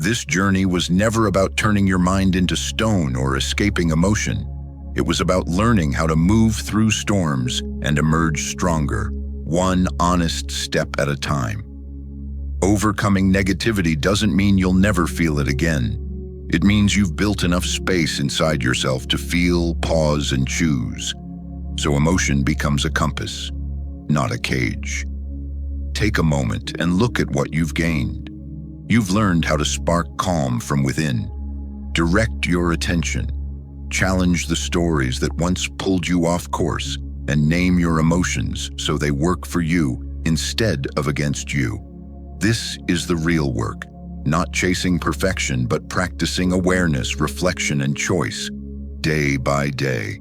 This journey was never about turning your mind into stone or escaping emotion. It was about learning how to move through storms and emerge stronger, one honest step at a time. Overcoming negativity doesn't mean you'll never feel it again. It means you've built enough space inside yourself to feel, pause, and choose. So emotion becomes a compass, not a cage. Take a moment and look at what you've gained. You've learned how to spark calm from within. Direct your attention. Challenge the stories that once pulled you off course, and name your emotions so they work for you instead of against you. This is the real work, not chasing perfection, but practicing awareness, reflection, and choice, day by day.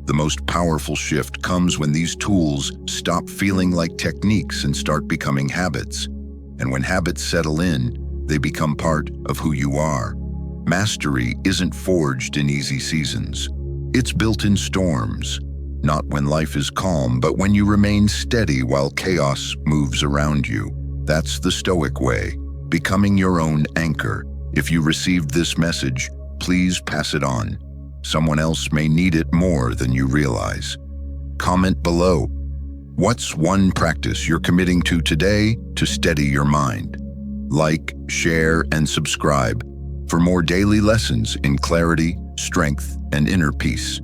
The most powerful shift comes when these tools stop feeling like techniques and start becoming habits. And when habits settle in, they become part of who you are. Mastery isn't forged in easy seasons. It's built in storms, not when life is calm, but when you remain steady while chaos moves around you. That's the Stoic way, becoming your own anchor. If you received this message, please pass it on. Someone else may need it more than you realize. Comment below. What's one practice you're committing to today to steady your mind? Like, share, and subscribe for more daily lessons in clarity, strength, and inner peace.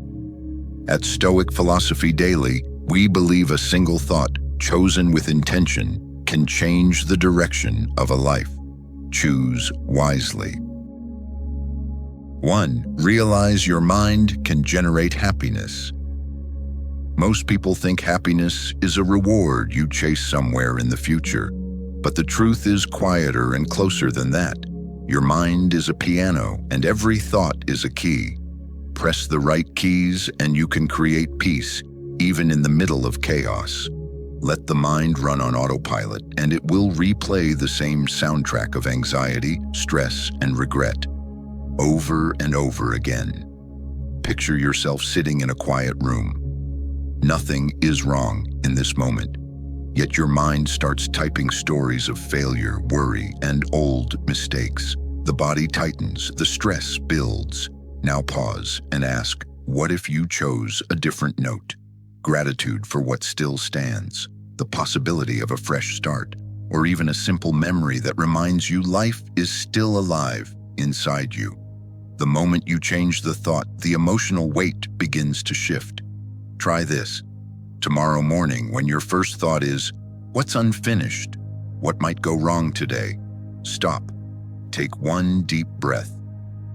At Stoic Philosophy Daily, we believe a single thought, chosen with intention, can change the direction of a life. Choose wisely. 1. Realize your mind can generate happiness. Most people think happiness is a reward you chase somewhere in the future, but the truth is quieter and closer than that. Your mind is a piano, and every thought is a key. Press the right keys and you can create peace, even in the middle of chaos. Let the mind run on autopilot, and it will replay the same soundtrack of anxiety, stress, and regret, over and over again. Picture yourself sitting in a quiet room. Nothing is wrong in this moment, yet your mind starts typing stories of failure, worry, and old mistakes. The body tightens, the stress builds. Now pause and ask, what if you chose a different note? Gratitude for what still stands, the possibility of a fresh start, or even a simple memory that reminds you life is still alive inside you. The moment you change the thought, the emotional weight begins to shift. Try this. Tomorrow morning, when your first thought is, what's unfinished? What might go wrong today? Stop. Take one deep breath.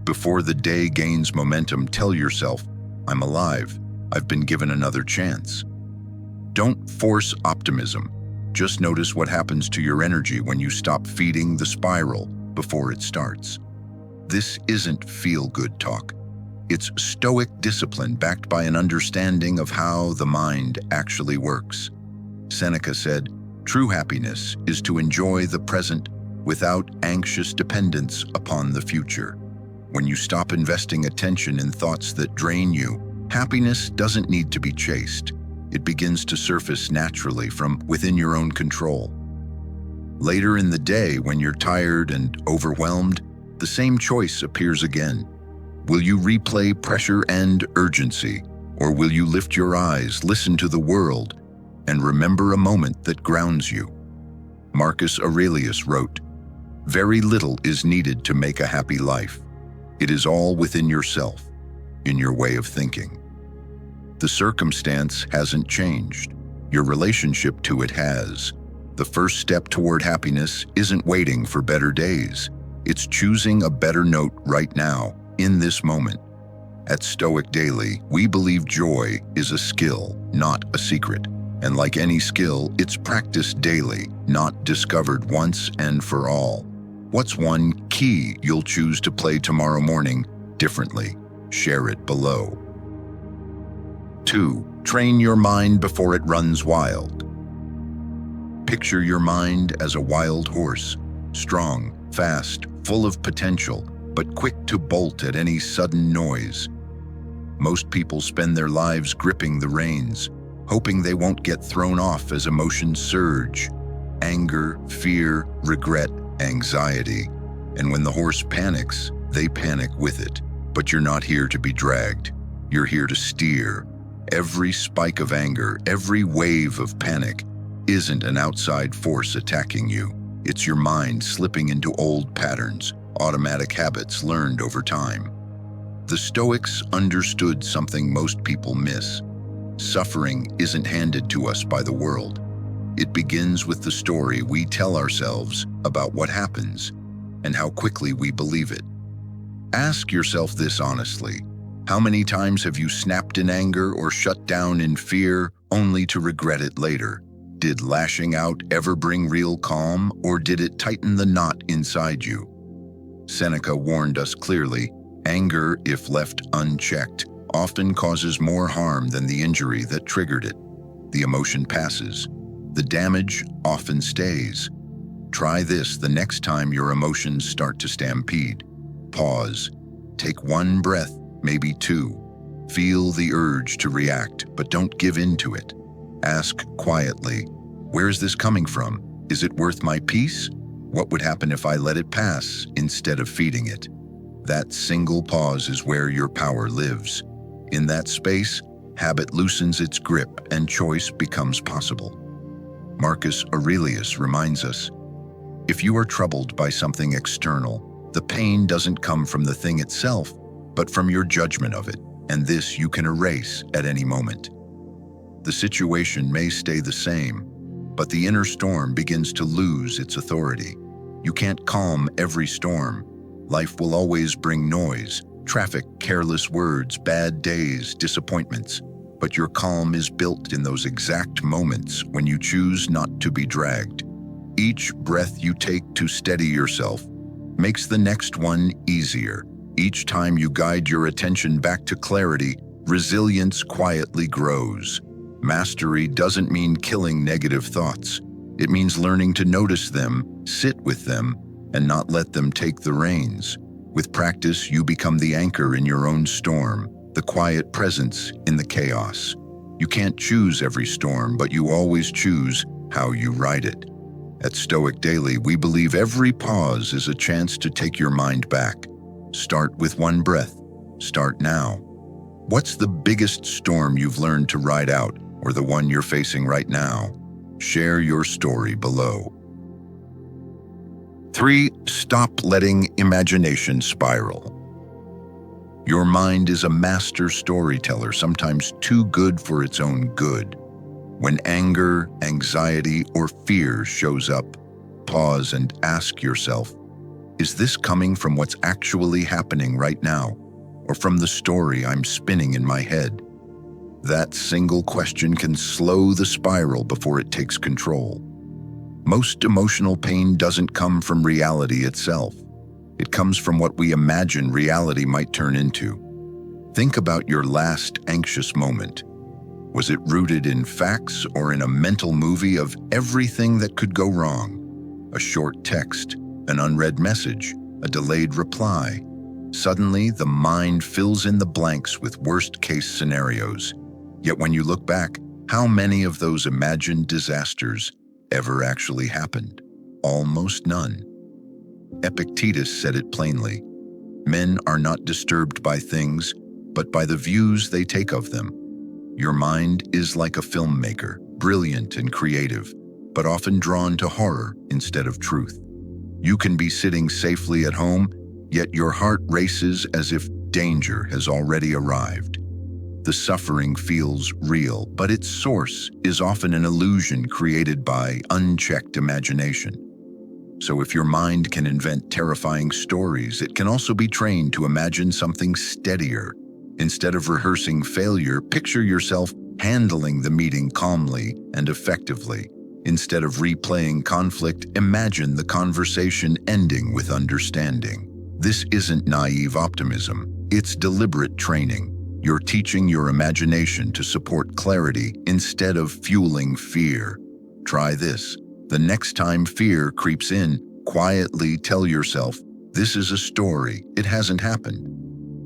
Before the day gains momentum, tell yourself, I'm alive. I've been given another chance. Don't force optimism. Just notice what happens to your energy when you stop feeding the spiral before it starts. This isn't feel-good talk. It's Stoic discipline backed by an understanding of how the mind actually works. Seneca said, true happiness is to enjoy the present without anxious dependence upon the future. When you stop investing attention in thoughts that drain you, happiness doesn't need to be chased. It begins to surface naturally from within your own control. Later in the day, when you're tired and overwhelmed, the same choice appears again. Will you replay pressure and urgency, or will you lift your eyes, listen to the world, and remember a moment that grounds you? Marcus Aurelius wrote, very little is needed to make a happy life. It is all within yourself, in your way of thinking. The circumstance hasn't changed. Your relationship to it has. The first step toward happiness isn't waiting for better days. It's choosing a better note right now, in this moment. At Stoic Daily, we believe joy is a skill, not a secret. And like any skill, it's practiced daily, not discovered once and for all. What's one key you'll choose to play tomorrow morning differently? Share it below. 2. Train your mind before it runs wild. Picture your mind as a wild horse, strong, fast, full of potential, but quick to bolt at any sudden noise. Most people spend their lives gripping the reins, hoping they won't get thrown off as emotions surge. Anger, fear, regret, anxiety. And when the horse panics, they panic with it. But you're not here to be dragged. You're here to steer. Every spike of anger, every wave of panic isn't an outside force attacking you. It's your mind slipping into old patterns, automatic habits learned over time. The Stoics understood something most people miss. Suffering isn't handed to us by the world. It begins with the story we tell ourselves about what happens and how quickly we believe it. Ask yourself this honestly. How many times have you snapped in anger or shut down in fear only to regret it later? Did lashing out ever bring real calm, or did it tighten the knot inside you? Seneca warned us clearly, anger, if left unchecked, often causes more harm than the injury that triggered it. The emotion passes. The damage often stays. Try this the next time your emotions start to stampede. Pause. Take one breath, maybe two. Feel the urge to react, but don't give in to it. Ask quietly, where is this coming from? Is it worth my peace? What would happen if I let it pass instead of feeding it? That single pause is where your power lives. In that space, habit loosens its grip and choice becomes possible. Marcus Aurelius reminds us, if you are troubled by something external, the pain doesn't come from the thing itself, but from your judgment of it, and this you can erase at any moment. The situation may stay the same, but the inner storm begins to lose its authority. You can't calm every storm. Life will always bring noise, traffic, careless words, bad days, disappointments. But your calm is built in those exact moments when you choose not to be dragged. Each breath you take to steady yourself makes the next one easier. Each time you guide your attention back to clarity, resilience quietly grows. Mastery doesn't mean killing negative thoughts. It means learning to notice them, sit with them, and not let them take the reins. With practice, you become the anchor in your own storm, the quiet presence in the chaos. You can't choose every storm, but you always choose how you ride it. At Stoic Daily, we believe every pause is a chance to take your mind back. Start with one breath. Start now. What's the biggest storm you've learned to ride out, or the one you're facing right now? Share your story below. 3. Stop letting imagination spiral. Your mind is a master storyteller, sometimes too good for its own good. When anger, anxiety, or fear shows up, pause and ask yourself, is this coming from what's actually happening right now, or from the story I'm spinning in my head? That single question can slow the spiral before it takes control. Most emotional pain doesn't come from reality itself. It comes from what we imagine reality might turn into. Think about your last anxious moment. Was it rooted in facts or in a mental movie of everything that could go wrong? A short text, an unread message, a delayed reply. Suddenly, the mind fills in the blanks with worst-case scenarios. Yet when you look back, how many of those imagined disasters ever actually happened? Almost none. Epictetus said it plainly. Men are not disturbed by things, but by the views they take of them. Your mind is like a filmmaker, brilliant and creative, but often drawn to horror instead of truth. You can be sitting safely at home, yet your heart races as if danger has already arrived. The suffering feels real, but its source is often an illusion created by unchecked imagination. So if your mind can invent terrifying stories, it can also be trained to imagine something steadier. Instead of rehearsing failure, picture yourself handling the meeting calmly and effectively. Instead of replaying conflict, imagine the conversation ending with understanding. This isn't naive optimism, it's deliberate training. You're teaching your imagination to support clarity instead of fueling fear. Try this. The next time fear creeps in, quietly tell yourself, this is a story, it hasn't happened.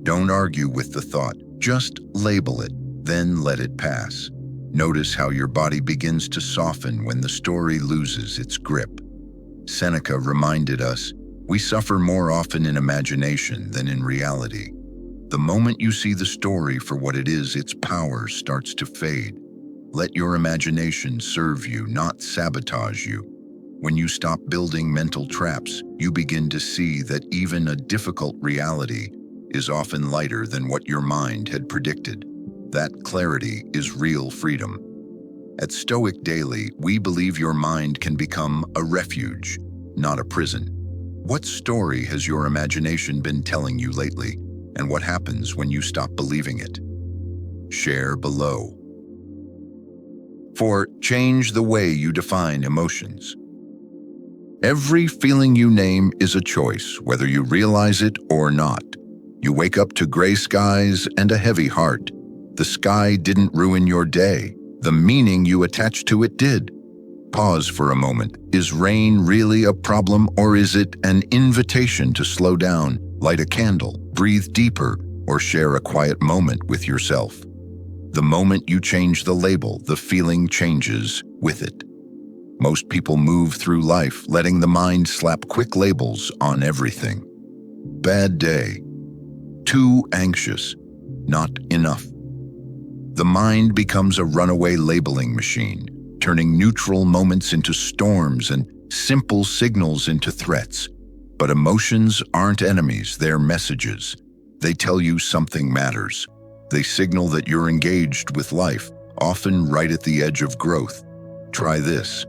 Don't argue with the thought, just label it, then let it pass. Notice how your body begins to soften when the story loses its grip. Seneca reminded us, We suffer more often in imagination than in reality. The moment you see the story for what it is, its power starts to fade. Let your imagination serve you, not sabotage you. When you stop building mental traps, you begin to see that even a difficult reality is often lighter than what your mind had predicted. That clarity is real freedom. At Stoic Daily, we believe your mind can become a refuge, not a prison. What story has your imagination been telling you lately, and what happens when you stop believing it? Share below. 4. Change the way you define emotions. Every feeling you name is a choice, whether you realize it or not. You wake up to gray skies and a heavy heart. The sky didn't ruin your day. The meaning you attach to it did. Pause for a moment. Is rain really a problem, or is it an invitation to slow down, light a candle, breathe deeper, or share a quiet moment with yourself? The moment you change the label, the feeling changes with it. Most people move through life letting the mind slap quick labels on everything. Bad day. Too anxious. Not enough. The mind becomes a runaway labeling machine, turning neutral moments into storms and simple signals into threats. But emotions aren't enemies, they're messages. They tell you something matters. They signal that you're engaged with life, often right at the edge of growth. Try this.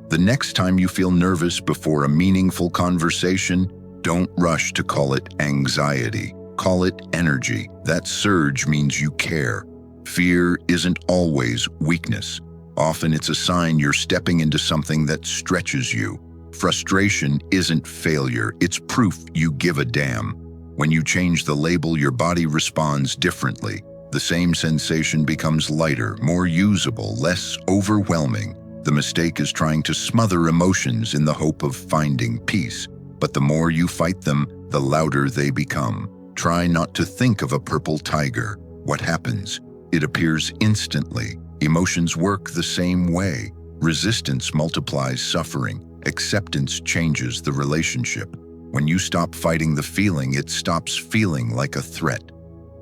The next time you feel nervous before a meaningful conversation, don't rush to call it anxiety. Call it energy. That surge means you care. Fear isn't always weakness. Often it's a sign you're stepping into something that stretches you. Frustration isn't failure, it's proof you give a damn. When you change the label, your body responds differently. The same sensation becomes lighter, more usable, less overwhelming. The mistake is trying to smother emotions in the hope of finding peace. But the more you fight them, the louder they become. Try not to think of a purple tiger. What happens? It appears instantly. Emotions work the same way. Resistance multiplies suffering. Acceptance changes the relationship. When you stop fighting the feeling, it stops feeling like a threat.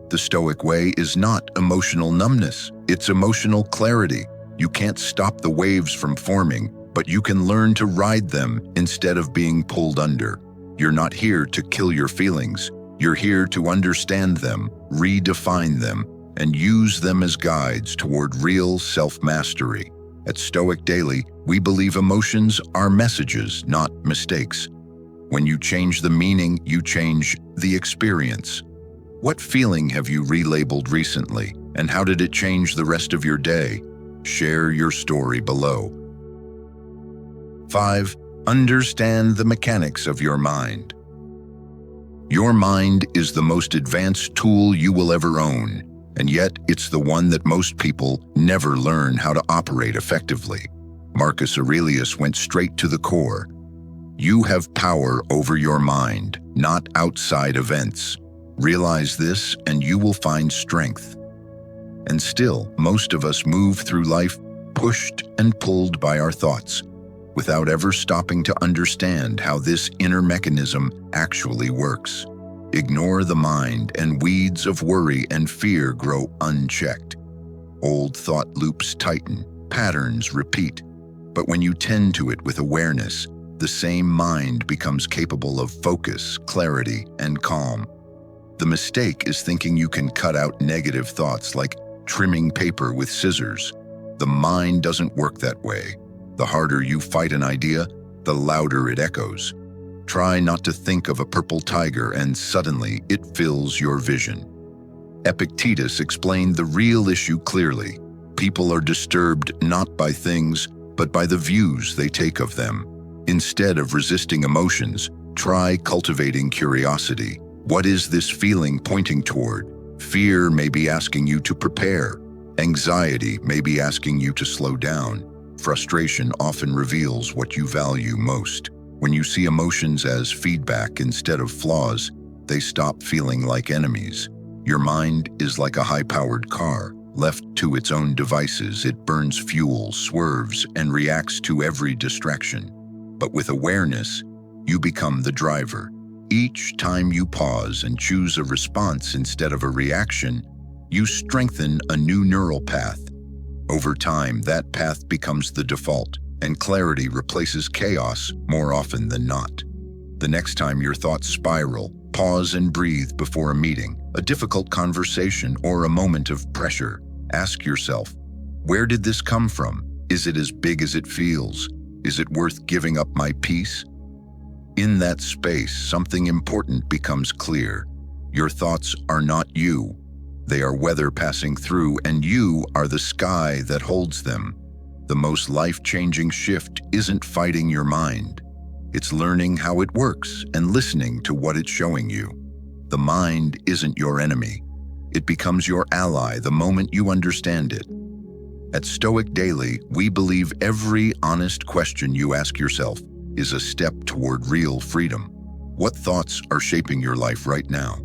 The Stoic way is not emotional numbness. It's emotional clarity. You can't stop the waves from forming, but you can learn to ride them instead of being pulled under. You're not here to kill your feelings. You're here to understand them, redefine them, and use them as guides toward real self-mastery. At Stoic Daily, we believe emotions are messages, not mistakes. When you change the meaning, you change the experience. What feeling have you relabeled recently, and how did it change the rest of your day? Share your story below. 5. Understand the mechanics of your mind. Your mind is the most advanced tool you will ever own, and yet it's the one that most people never learn how to operate effectively. Marcus Aurelius went straight to the core. You have power over your mind, not outside events. Realize this, and you will find strength. And still, most of us move through life pushed and pulled by our thoughts, without ever stopping to understand how this inner mechanism actually works. Ignore the mind, and weeds of worry and fear grow unchecked. Old thought loops tighten, patterns repeat. But when you tend to it with awareness, the same mind becomes capable of focus, clarity, and calm. The mistake is thinking you can cut out negative thoughts like trimming paper with scissors. The mind doesn't work that way. The harder you fight an idea, the louder it echoes. Try not to think of a purple tiger, and suddenly it fills your vision. Epictetus explained the real issue clearly. People are disturbed not by things, but by the views they take of them. Instead of resisting emotions, try cultivating curiosity. What is this feeling pointing toward? Fear may be asking you to prepare. Anxiety may be asking you to slow down. Frustration often reveals what you value most. When you see emotions as feedback instead of flaws, they stop feeling like enemies. Your mind is like a high-powered car. Left to its own devices, it burns fuel, swerves, and reacts to every distraction. But with awareness, you become the driver. Each time you pause and choose a response instead of a reaction, you strengthen a new neural path. Over time, that path becomes the default, and clarity replaces chaos more often than not. The next time your thoughts spiral, pause and breathe before a meeting, a difficult conversation, or a moment of pressure. Ask yourself, where did this come from? Is it as big as it feels? Is it worth giving up my peace? In that space, something important becomes clear. Your thoughts are not you. They are weather passing through, and you are the sky that holds them. The most life-changing shift isn't fighting your mind. It's learning how it works and listening to what it's showing you. The mind isn't your enemy. It becomes your ally the moment you understand it. At Stoic Daily, we believe every honest question you ask yourself is a step toward real freedom. What thoughts are shaping your life right now?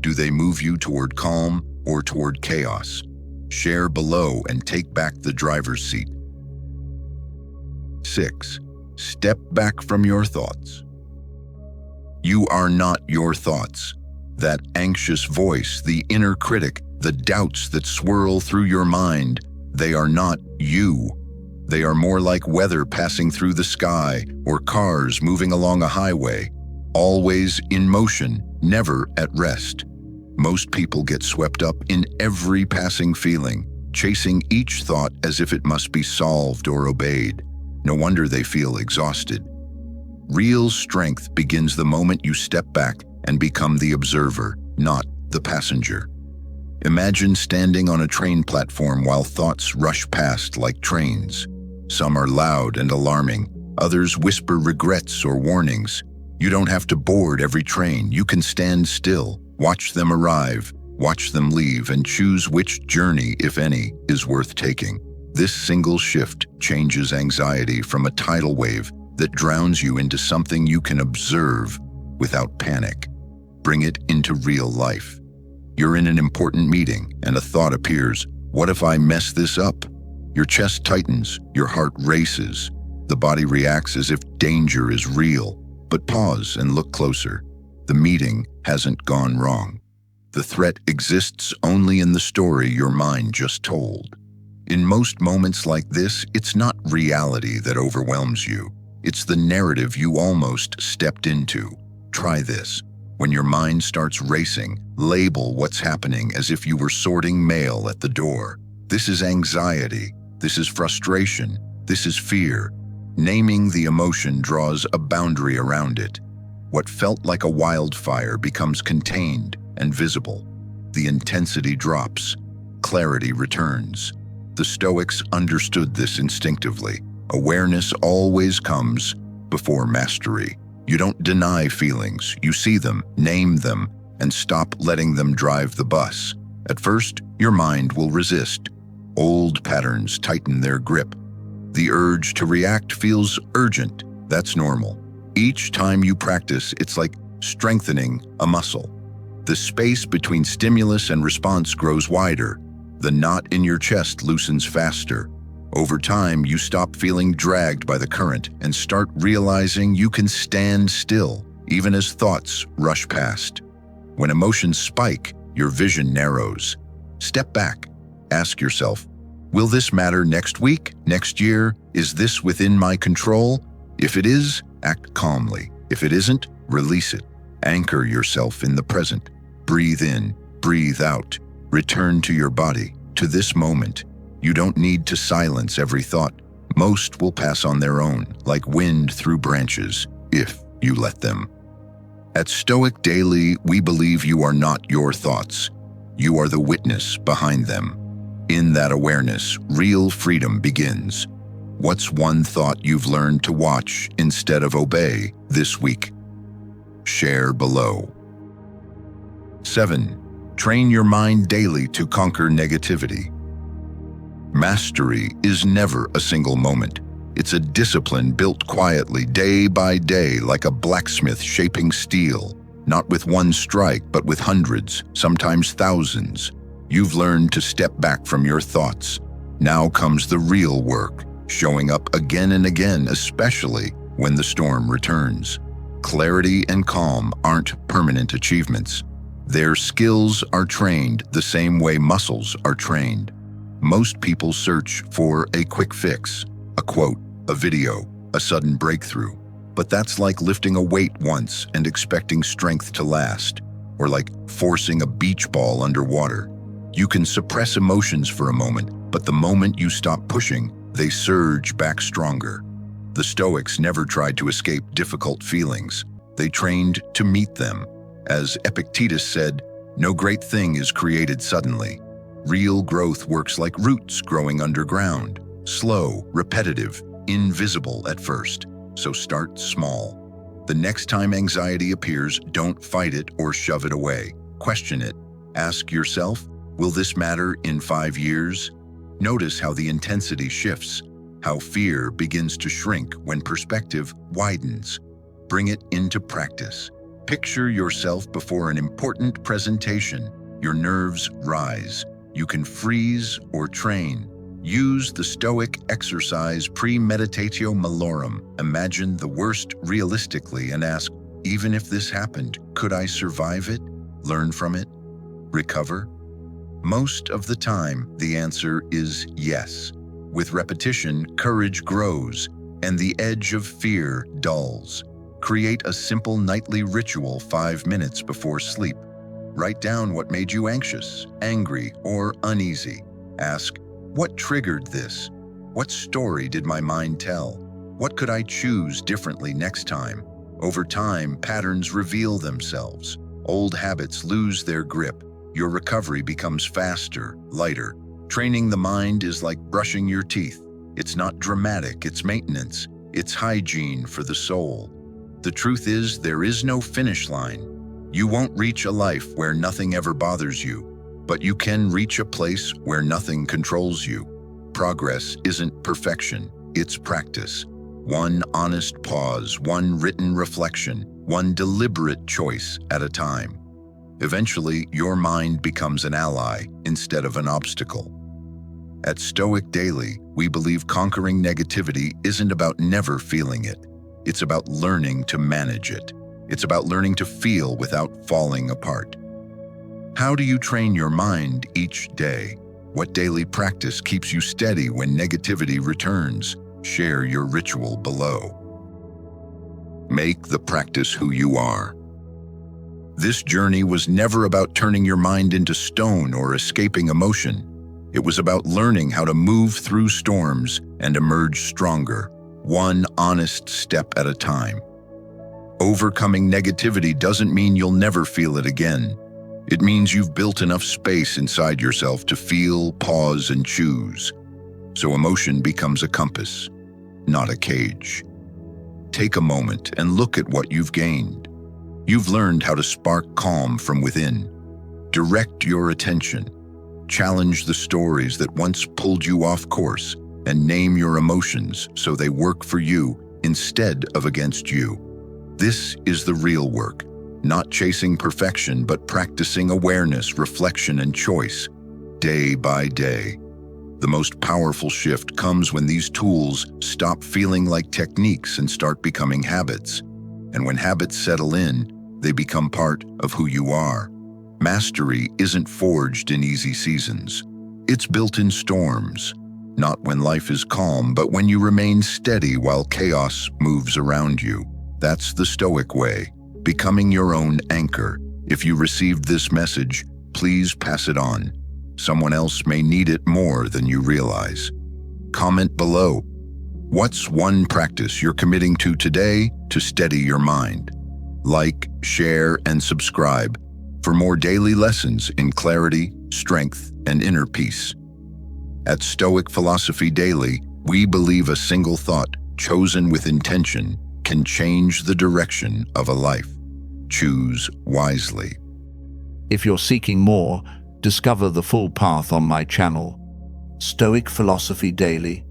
Do they move you toward calm or toward chaos? Share below and take back the driver's seat. 6. Step back from your thoughts. You are not your thoughts. That anxious voice, the inner critic, the doubts that swirl through your mind, they are not you. They are more like weather passing through the sky or cars moving along a highway, always in motion, never at rest. Most people get swept up in every passing feeling, chasing each thought as if it must be solved or obeyed. No wonder they feel exhausted. Real strength begins the moment you step back and become the observer, not the passenger. Imagine standing on a train platform while thoughts rush past like trains. Some are loud and alarming, others whisper regrets or warnings. You don't have to board every train. You can stand still, watch them arrive, watch them leave, and choose which journey, if any, is worth taking. This single shift changes anxiety from a tidal wave that drowns you into something you can observe without panic. Bring it into real life. You're in an important meeting and a thought appears. What if I mess this up? Your chest tightens, your heart races. The body reacts as if danger is real. But pause and look closer. The meeting hasn't gone wrong. The threat exists only in the story your mind just told. In most moments like this, it's not reality that overwhelms you. It's the narrative you almost stepped into. Try this. When your mind starts racing, label what's happening as if you were sorting mail at the door. This is anxiety. This is frustration. This is fear. Naming the emotion draws a boundary around it. What felt like a wildfire becomes contained and visible. The intensity drops. Clarity returns. The Stoics understood this instinctively. Awareness always comes before mastery. You don't deny feelings. You see them, name them, and stop letting them drive the bus. At first, your mind will resist. Old patterns tighten their grip. The urge to react feels urgent. That's normal. Each time you practice, it's like strengthening a muscle. The space between stimulus and response grows wider. The knot in your chest loosens faster. Over time, you stop feeling dragged by the current and start realizing you can stand still, even as thoughts rush past. When emotions spike, your vision narrows. Step back. Ask yourself, will this matter next week, next year? Is this within my control? If it is, act calmly. If it isn't, release it. Anchor yourself in the present. Breathe in, breathe out. Return to your body, to this moment. You don't need to silence every thought. Most will pass on their own, like wind through branches, if you let them. At Stoic Daily, we believe you are not your thoughts. You are the witness behind them. In that awareness, real freedom begins. What's one thought you've learned to watch instead of obey this week? Share below. 7. Train your mind daily to conquer negativity. Mastery is never a single moment. It's a discipline built quietly, day by day, like a blacksmith shaping steel, not with one strike, but with hundreds, sometimes thousands. You've learned to step back from your thoughts. Now comes the real work, showing up again and again, especially when the storm returns. Clarity and calm aren't permanent achievements. Their skills are trained the same way muscles are trained. Most people search for a quick fix, a quote, a video, a sudden breakthrough. But that's like lifting a weight once and expecting strength to last, or like forcing a beach ball underwater. You can suppress emotions for a moment, but the moment you stop pushing, they surge back stronger. The Stoics never tried to escape difficult feelings. They trained to meet them. As Epictetus said, no great thing is created suddenly. Real growth works like roots growing underground, slow, repetitive, invisible at first. So start small. The next time anxiety appears, don't fight it or shove it away. Question it. Ask yourself, will this matter in 5 years? Notice how the intensity shifts, how fear begins to shrink when perspective widens. Bring it into practice. Picture yourself before an important presentation. Your nerves rise. You can freeze or train. Use the Stoic exercise premeditatio malorum. Imagine the worst realistically and ask, even if this happened, could I survive it? Learn from it? Recover? Most of the time, the answer is yes. With repetition, courage grows, and the edge of fear dulls. Create a simple nightly ritual 5 minutes before sleep. Write down what made you anxious, angry, or uneasy. Ask, what triggered this? What story did my mind tell? What could I choose differently next time? Over time, patterns reveal themselves. Old habits lose their grip. Your recovery becomes faster, lighter. Training the mind is like brushing your teeth. It's not dramatic, it's maintenance. It's hygiene for the soul. The truth is, there is no finish line. You won't reach a life where nothing ever bothers you, but you can reach a place where nothing controls you. Progress isn't perfection, it's practice. One honest pause, one written reflection, one deliberate choice at a time. Eventually, your mind becomes an ally instead of an obstacle. At Stoic Daily, we believe conquering negativity isn't about never feeling it. It's about learning to manage it. It's about learning to feel without falling apart. How do you train your mind each day? What daily practice keeps you steady when negativity returns? Share your ritual below. Make the practice who you are. This journey was never about turning your mind into stone or escaping emotion. It was about learning how to move through storms and emerge stronger, one honest step at a time. Overcoming negativity doesn't mean you'll never feel it again. It means you've built enough space inside yourself to feel, pause, and choose. So emotion becomes a compass, not a cage. Take a moment and look at what you've gained. You've learned how to spark calm from within. Direct your attention. Challenge the stories that once pulled you off course, and name your emotions so they work for you instead of against you. This is the real work, not chasing perfection, but practicing awareness, reflection, and choice, day by day. The most powerful shift comes when these tools stop feeling like techniques and start becoming habits. And when habits settle in, they become part of who you are. Mastery isn't forged in easy seasons. It's built in storms. Not when life is calm, but when you remain steady while chaos moves around you. That's the Stoic way, becoming your own anchor. If you received this message, please pass it on. Someone else may need it more than you realize. Comment below. What's one practice you're committing to today to steady your mind? Like, share, and subscribe for more daily lessons in clarity, strength, and inner peace. At Stoic Philosophy Daily, we believe a single thought, chosen with intention, can change the direction of a life. Choose wisely. If you're seeking more, discover the full path on my channel, Stoic Philosophy Daily.